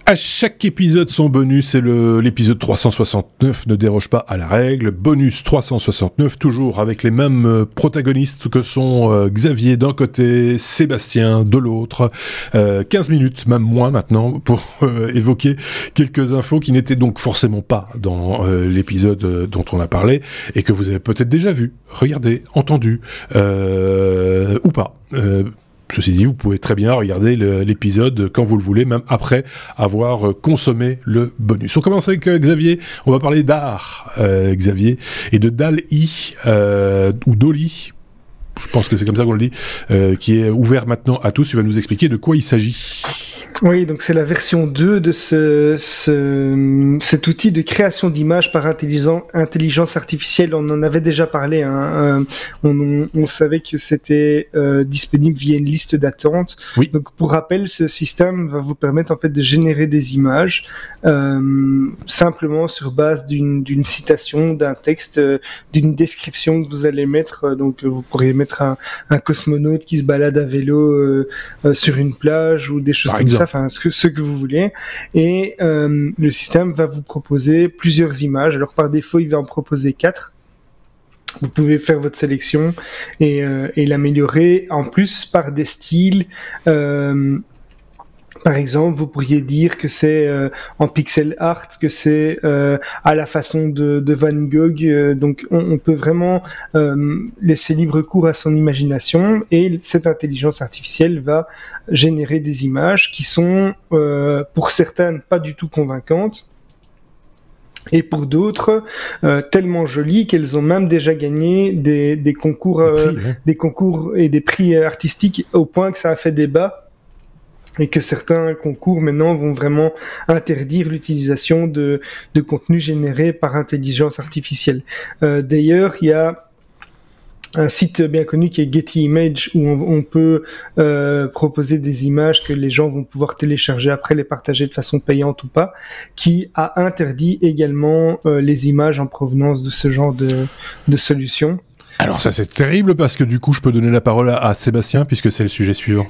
À chaque épisode son bonus, et l'épisode 369 ne déroge pas à la règle. Bonus 369, toujours avec les mêmes protagonistes que sont Xavier d'un côté, Sébastien de l'autre. 15 minutes, même moins maintenant, pour évoquer quelques infos qui n'étaient donc forcément pas dans l'épisode dont on a parlé, et que vous avez peut-être déjà vu, regardé, entendu, ou pas. Ceci dit, vous pouvez très bien regarder l'épisode quand vous le voulez, même après avoir consommé le bonus. On commence avec Xavier. On va parler d'art, Xavier, et de DALL-E, ou DALL-E, je pense que c'est comme ça qu'on le dit, qui est ouvert maintenant à tous. Tu vas nous expliquer de quoi il s'agit. Oui, donc c'est la version 2 de cet outil de création d'images par intelligence artificielle. On en avait déjà parlé, hein. On savait que c'était disponible via une liste d'attente. Oui. Donc pour rappel, ce système va vous permettre en fait de générer des images simplement sur base d'une citation, d'un texte, d'une description que vous allez mettre. Donc vous pourriez mettre un cosmonaute qui se balade à vélo sur une plage ou des choses comme ça. Enfin, ce que vous voulez, et le système va vous proposer plusieurs images. Alors par défaut, il va en proposer 4. Vous pouvez faire votre sélection et l'améliorer en plus par des styles. Par exemple, vous pourriez dire que c'est en pixel art, que c'est à la façon de Van Gogh. Donc, on peut vraiment laisser libre cours à son imagination, et cette intelligence artificielle va générer des images qui sont, pour certaines, pas du tout convaincantes, et pour d'autres, tellement jolies qu'elles ont même déjà gagné des concours, des concours et des prix artistiques, au point que ça a fait débat. Et que certains concours maintenant vont vraiment interdire l'utilisation de contenus générés par intelligence artificielle. D'ailleurs, il y a un site bien connu qui est Getty Images, où on peut proposer des images que les gens vont pouvoir télécharger après, les partager de façon payante ou pas, qui a interdit également les images en provenance de ce genre de solutions. Alors ça, c'est terrible, parce que du coup je peux donner la parole à Sébastien, puisque c'est le sujet suivant.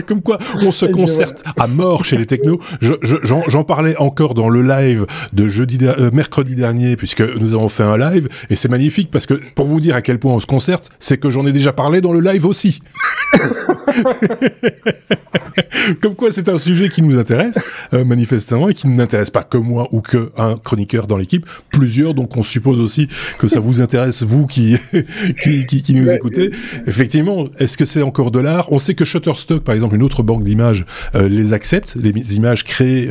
Comme quoi, on se concerte à mort chez les technos. J'en parlais encore dans le live de mercredi dernier, puisque nous avons fait un live, et c'est magnifique, parce que pour vous dire à quel point on se concerte, c'est que j'en ai déjà parlé dans le live aussi. Comme quoi, c'est un sujet qui nous intéresse, manifestement, et qui n'intéresse pas que moi ou que un chroniqueur dans l'équipe, plusieurs, donc on suppose aussi que ça vous intéresse, vous qui nous écoutez. Effectivement, est-ce que c'est encore de l'art ? On sait que Shutterstock, par exemple, une autre banque d'images, les accepte, les images créées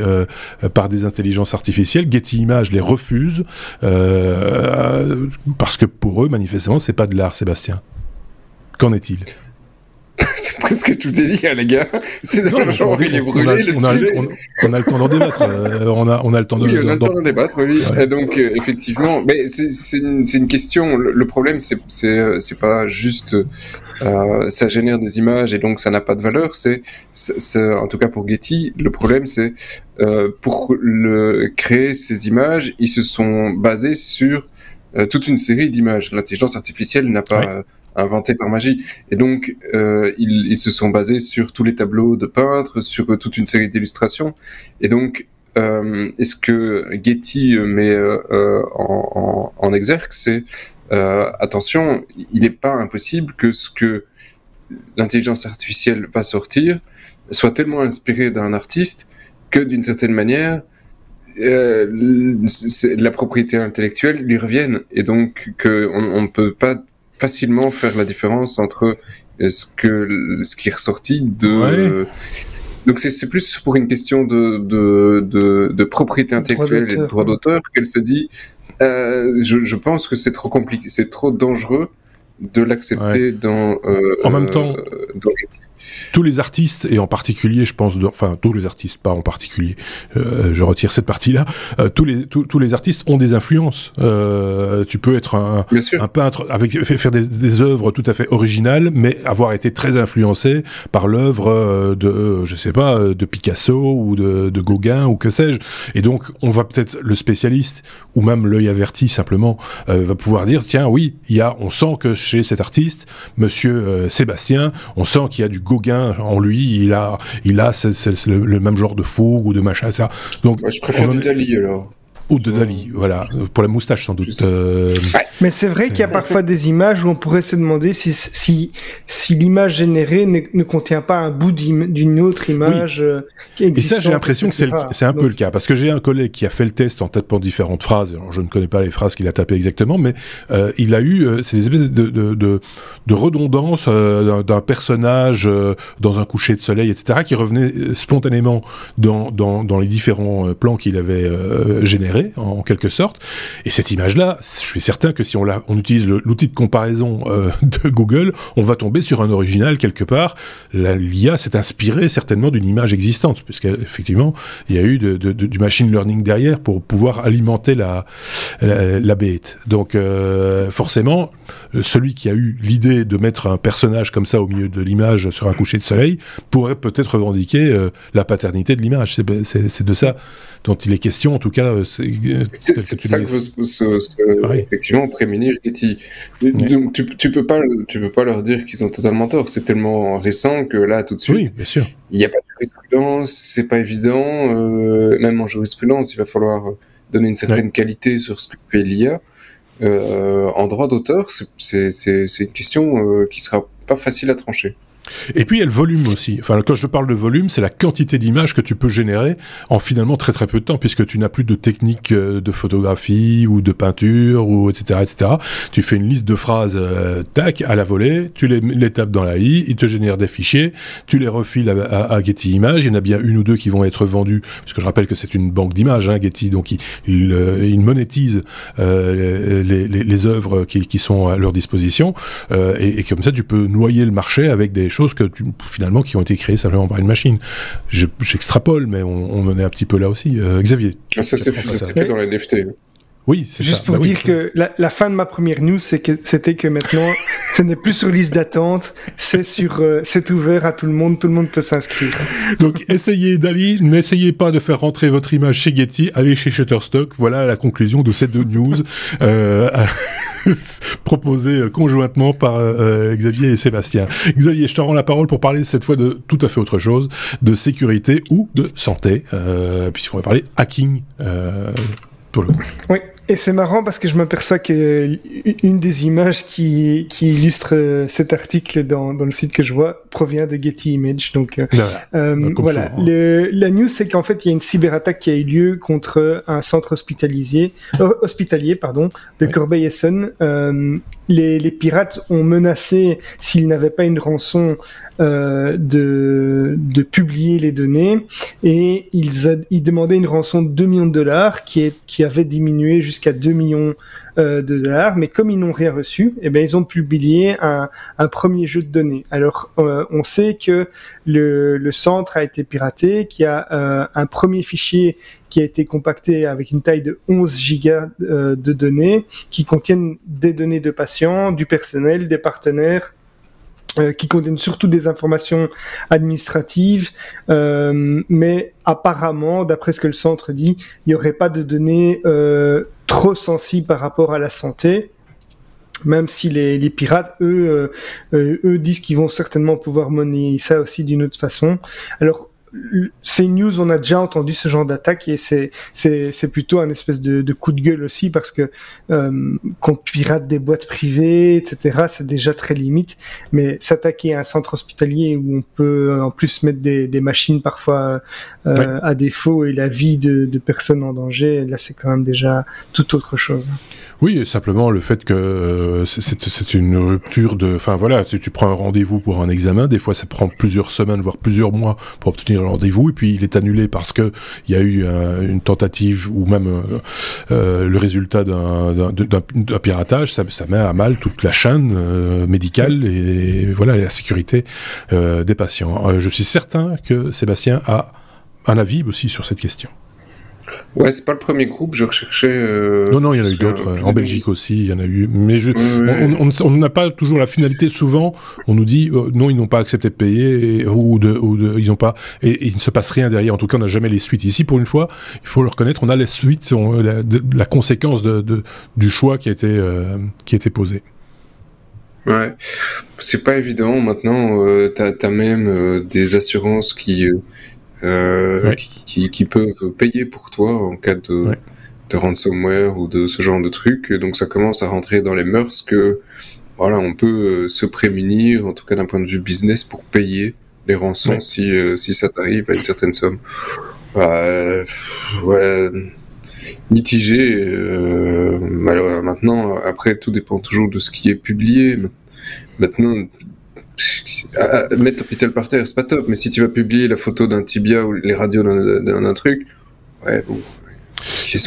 par des intelligences artificielles. Getty Images les refuse, parce que pour eux, manifestement, c'est pas de l'art, Sébastien. Qu'en est-il ? C'est presque tout est dit, hein, les gars. C'est dans le genre, il est brûlé, le sujet. On a le temps d'en débattre. On a le temps d'en débattre, oui. Ouais. Et donc, effectivement, mais c'est une question. Le problème, c'est pas juste ça génère des images et donc ça n'a pas de valeur. C'est en tout cas pour Getty, le problème, c'est pour créer ces images, ils se sont basés sur toute une série d'images. L'intelligence artificielle n'a pas inventé par magie. Et donc, ils se sont basés sur tous les tableaux de peintres, sur toute une série d'illustrations. Et donc, ce que Getty met en exergue, c'est attention, il n'est pas impossible que ce que l'intelligence artificielle va sortir soit tellement inspiré d'un artiste que, d'une certaine manière, la propriété intellectuelle lui revienne. Et donc, qu'on ne peut pas facilement faire la différence entre ce qui est ressorti de... Ouais. Donc c'est plus pour une question de propriété intellectuelle et de droit d'auteur qu'elle se dit je pense que c'est trop compliqué, c'est trop dangereux de l'accepter dans en même temps tous les artistes, et en particulier, je pense, enfin tous les artistes, pas en particulier, je retire cette partie-là, tous les artistes ont des influences. Tu peux être un peintre, faire des œuvres tout à fait originales, mais avoir été très influencé par l'œuvre je sais pas, de Picasso ou de Gauguin ou que sais-je. Et donc, on va peut-être, le spécialiste, ou même l'œil averti simplement, va pouvoir dire, tiens, oui, on sent que chez cet artiste, monsieur Sébastien, on sent qu'il y a du Gauguin en lui, il a c'est le même genre de fougue ou de machin, ça. Donc, je préfère du Dali alors. Ou de Dali, voilà, pour la moustache sans doute. Mais c'est vrai qu'il y a parfois des images où on pourrait se demander si l'image générée ne contient pas un bout d'une autre image qui existe. Et ça, j'ai l'impression que c'est un peu le cas, parce que j'ai un collègue qui a fait le test en tapant différentes phrases. Alors, je ne connais pas les phrases qu'il a tapées exactement, mais il a eu c'est des espèces de redondance d'un personnage dans un coucher de soleil, etc., qui revenait spontanément dans les différents plans qu'il avait générés, en quelque sorte. Et cette image-là, je suis certain que si on utilise l'outil de comparaison de Google, on va tomber sur un original quelque part. L'IA s'est inspirée certainement d'une image existante, puisqu'effectivement, il y a eu du machine learning derrière pour pouvoir alimenter la bête. Donc, forcément, celui qui a eu l'idée de mettre un personnage comme ça au milieu de l'image sur un coucher de soleil pourrait peut-être revendiquer la paternité de l'image. C'est de ça dont il est question, en tout cas. C'est ça que veut effectivement prémunir Getty. Donc tu peux pas leur dire qu'ils ont totalement tort. C'est tellement récent que là, tout de suite, oui, bien sûr. Il n'y a pas de jurisprudence, c'est pas évident. Même en jurisprudence, il va falloir donner une certaine qualité sur ce que fait l'IA. En droit d'auteur, c'est une question qui sera pas facile à trancher. Et puis il y a le volume aussi. Enfin, quand je parle de volume, c'est la quantité d'images que tu peux générer en finalement très très peu de temps, puisque tu n'as plus de technique de photographie ou de peinture, ou etc., etc. Tu fais une liste de phrases, tac, à la volée, tu les tapes dans la I, il te génère des fichiers, tu les refiles à Getty Images. Il y en a bien une ou deux qui vont être vendus, puisque je rappelle que c'est une banque d'images, hein, Getty, donc il monétise les œuvres qui sont à leur disposition, et comme ça tu peux noyer le marché avec des choses finalement qui ont été créées simplement par une machine. J'extrapole, mais on en est un petit peu là aussi. Xavier. Ça c'est fait dans la NFT. Oui, c'est juste pour dire que la fin de ma première news, c'était que maintenant, ce n'est plus sur liste d'attente, c'est ouvert à tout le monde peut s'inscrire. Donc, essayez Dali, n'essayez pas de faire rentrer votre image chez Getty, allez chez Shutterstock. Voilà la conclusion de ces deux news proposées conjointement par Xavier et Sébastien. Xavier, je te rends la parole pour parler cette fois de tout à fait autre chose, de sécurité ou de santé, puisqu'on va parler hacking. Oui, et c'est marrant parce que je m'aperçois que une des images qui illustre cet article dans le site que je vois provient de Getty Images. Donc voilà, la news c'est qu'en fait il y a une cyberattaque qui a eu lieu contre un centre hospitalier de Corbeil-Essonnes. Les pirates ont menacé, s'ils n'avaient pas une rançon, de publier les données, et ils demandaient une rançon de 2 millions de dollars qui avait diminué jusqu'à 2 millions de dollars, mais comme ils n'ont rien reçu, eh ben ils ont publié un premier jeu de données. Alors on sait que le centre a été piraté, qu'il y a un premier fichier qui a été compacté avec une taille de 11 gigas de données qui contiennent des données de patients, du personnel, des partenaires, qui contiennent surtout des informations administratives, mais apparemment, d'après ce que le centre dit, il n'y aurait pas de données trop sensibles par rapport à la santé, même si les pirates, eux disent qu'ils vont certainement pouvoir monnayer ça aussi d'une autre façon. Alors, ces news, on a déjà entendu ce genre d'attaque, et c'est plutôt un espèce de coup de gueule aussi, parce que qu'on pirate des boîtes privées, etc., c'est déjà très limite, mais s'attaquer à un centre hospitalier où on peut en plus mettre des machines parfois à défaut et la vie de personnes en danger, là c'est quand même déjà tout autre chose. Oui, et simplement le fait que c'est une rupture de... Enfin voilà, tu prends un rendez-vous pour un examen, des fois ça prend plusieurs semaines, voire plusieurs mois pour obtenir le rendez-vous, et puis il est annulé parce que il y a eu une tentative, ou même le résultat d'un piratage. Ça met à mal toute la chaîne médicale et voilà, la sécurité des patients. Je suis certain que Sébastien a un avis aussi sur cette question. Ouais, c'est pas le premier groupe, je recherchais... Non, il y en a eu d'autres. En Belgique aussi, il y en a eu. Mais on n'a pas toujours la finalité. Souvent, on nous dit non, ils n'ont pas accepté de payer, ils n'ont pas... Et il ne se passe rien derrière. En tout cas, on n'a jamais les suites. Ici, pour une fois, il faut le reconnaître, on a les suites, la conséquence du choix qui a été posé. Ouais, c'est pas évident. Maintenant, t'as même des assurances qui peuvent payer pour toi en cas de ransomware ou de ce genre de truc. Donc ça commence à rentrer dans les mœurs que voilà, on peut se prémunir, en tout cas d'un point de vue business, pour payer les rançons si ça t'arrive à une certaine somme. Mitigé. Alors, maintenant, après, tout dépend toujours de ce qui est publié. Maintenant, mettre l'hôpital par terre, c'est pas top, mais si tu vas publier la photo d'un tibia ou les radios d'un truc, ouais, bon.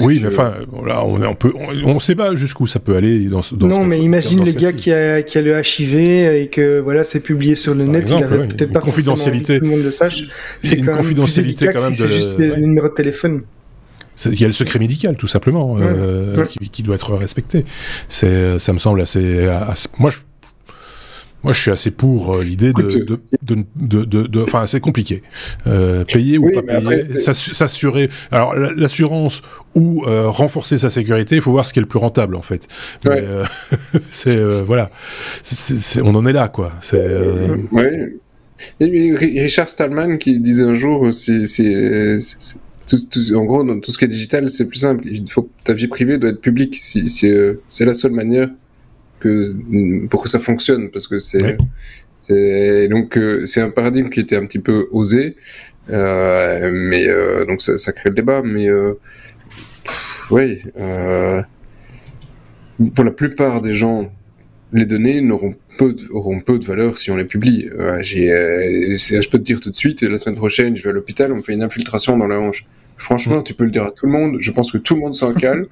Oui, mais enfin, voilà, on sait pas jusqu'où ça peut aller non, mais imagine le gars qui a le HIV et que voilà, c'est publié sur le net, exemple, il avait peut-être pas confidentialité, tout le monde le sache. C'est une confidentialité quand même c'est juste le numéro de téléphone. Il y a le secret médical, tout simplement, qui doit être respecté. Ça me semble assez moi, je suis assez pour l'idée enfin, c'est compliqué. Payer ou pas payer, après, s'assurer. Alors, l'assurance ou renforcer sa sécurité, il faut voir ce qui est le plus rentable, en fait. Mais, voilà. On en est là, quoi. Ouais. Et Richard Stallman qui disait un jour, en gros, dans tout ce qui est digital, c'est plus simple. Ta vie privée doit être publique. C'est la seule manière pour que ça fonctionne, parce que donc c'est un paradigme qui était un petit peu osé, mais donc ça crée le débat, mais pour la plupart des gens, les données auront peu de valeur si on les publie. Je peux te dire tout de suite, la semaine prochaine, je vais à l'hôpital, on me fait une infiltration dans la hanche. Franchement, tu peux le dire à tout le monde. Je pense que tout le monde s'en cale.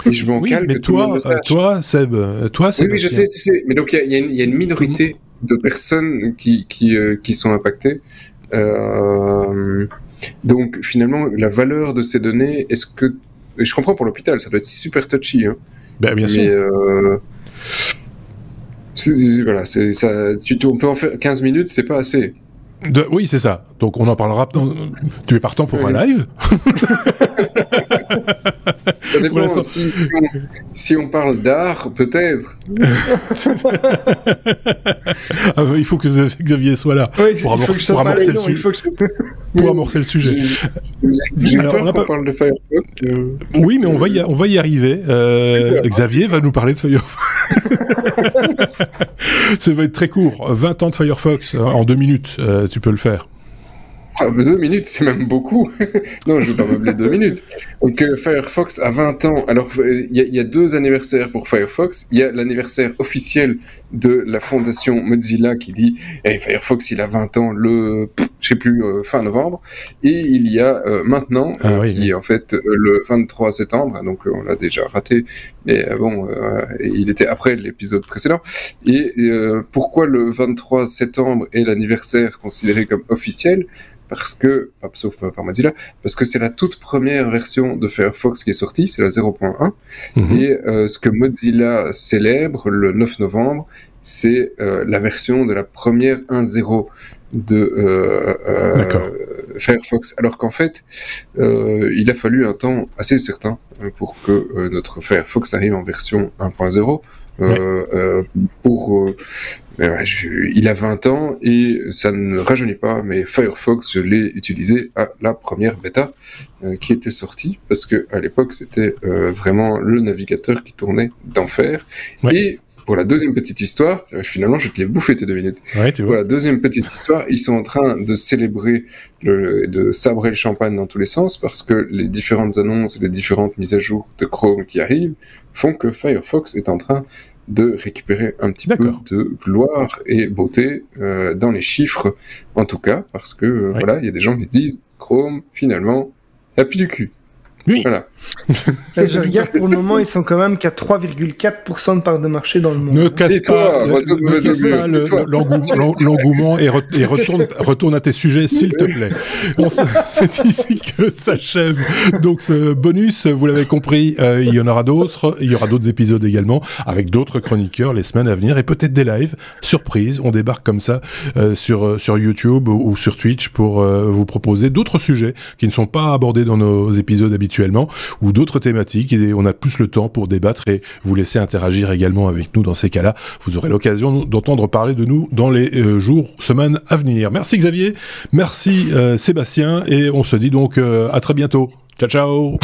Et je m'en cale que tout le monde le sache. Toi, Seb. Oui, je sais. Mais donc, il y a une minorité de personnes qui sont impactées. Donc, finalement, la valeur de ces données, et je comprends pour l'hôpital, ça doit être super touchy. Hein. Bien sûr. Voilà, on peut en faire 15 minutes, c'est pas assez. Oui, c'est ça. Donc on en parlera. Tu es partant pour un live? Ça dépend. Si on parle d'art, peut-être. Il faut que Xavier soit là pour amorcer le sujet. J'ai peur qu'on parle de Firefox. Oui, mais on va y arriver. Xavier va nous parler de Firefox. Ça va être très court. 20 ans de Firefox en 2 minutes. Tu peux le faire. 2 minutes, c'est même beaucoup. Non, je ne vais pas meubler 2 minutes. Donc, Firefox a 20 ans. Alors, il y a 2 anniversaires pour Firefox. Il y a l'anniversaire officiel de la fondation Mozilla qui dit Firefox, il a 20 ans fin novembre. Et il y a maintenant, qui est en fait le 23 septembre. Donc, on l'a déjà raté. Mais il était après l'épisode précédent. Et pourquoi le 23 septembre est l'anniversaire considéré comme officiel ? Sauf par Mozilla, parce que c'est la toute première version de Firefox qui est sortie, c'est la 0.1, et ce que Mozilla célèbre le 9 novembre, c'est la version de la première 1.0 de Firefox, alors qu'en fait, il a fallu un temps assez certain pour que notre Firefox arrive en version 1.0, il a 20 ans et ça ne rajeunit pas, mais Firefox, je l'ai utilisé à la première bêta qui était sortie, parce que à l'époque c'était vraiment le navigateur qui tournait d'enfer. Et pour la deuxième petite histoire, finalement je te l'ai bouffé tes 2 minutes. Pour la deuxième petite histoire, ils sont en train de célébrer, de sabrer le champagne dans tous les sens, parce que les différentes annonces, les différentes mises à jour de Chrome qui arrivent font que Firefox est en train de récupérer un petit peu de gloire et beauté dans les chiffres, en tout cas, parce que il y a des gens qui disent Chrome, finalement, il a plus du cul. Oui. Voilà. Je regarde pour le moment, ils sont quand même qu'à 3,4% de part de marché dans le monde. Ne casse pas l'engouement et retourne à tes sujets, s'il te plaît. C'est ici que s'achève donc ce bonus. Vous l'avez compris, il y en aura d'autres. Il y aura d'autres épisodes également avec d'autres chroniqueurs les semaines à venir et peut-être des lives surprises. On débarque comme ça sur YouTube ou sur Twitch pour vous proposer d'autres sujets qui ne sont pas abordés dans nos épisodes habituels. habituellement, ou d'autres thématiques, et on a plus le temps pour débattre et vous laisser interagir également avec nous dans ces cas-là. Vous aurez l'occasion d'entendre parler de nous dans les jours, semaines à venir. Merci Xavier, merci Sébastien, et on se dit donc à très bientôt. Ciao, ciao.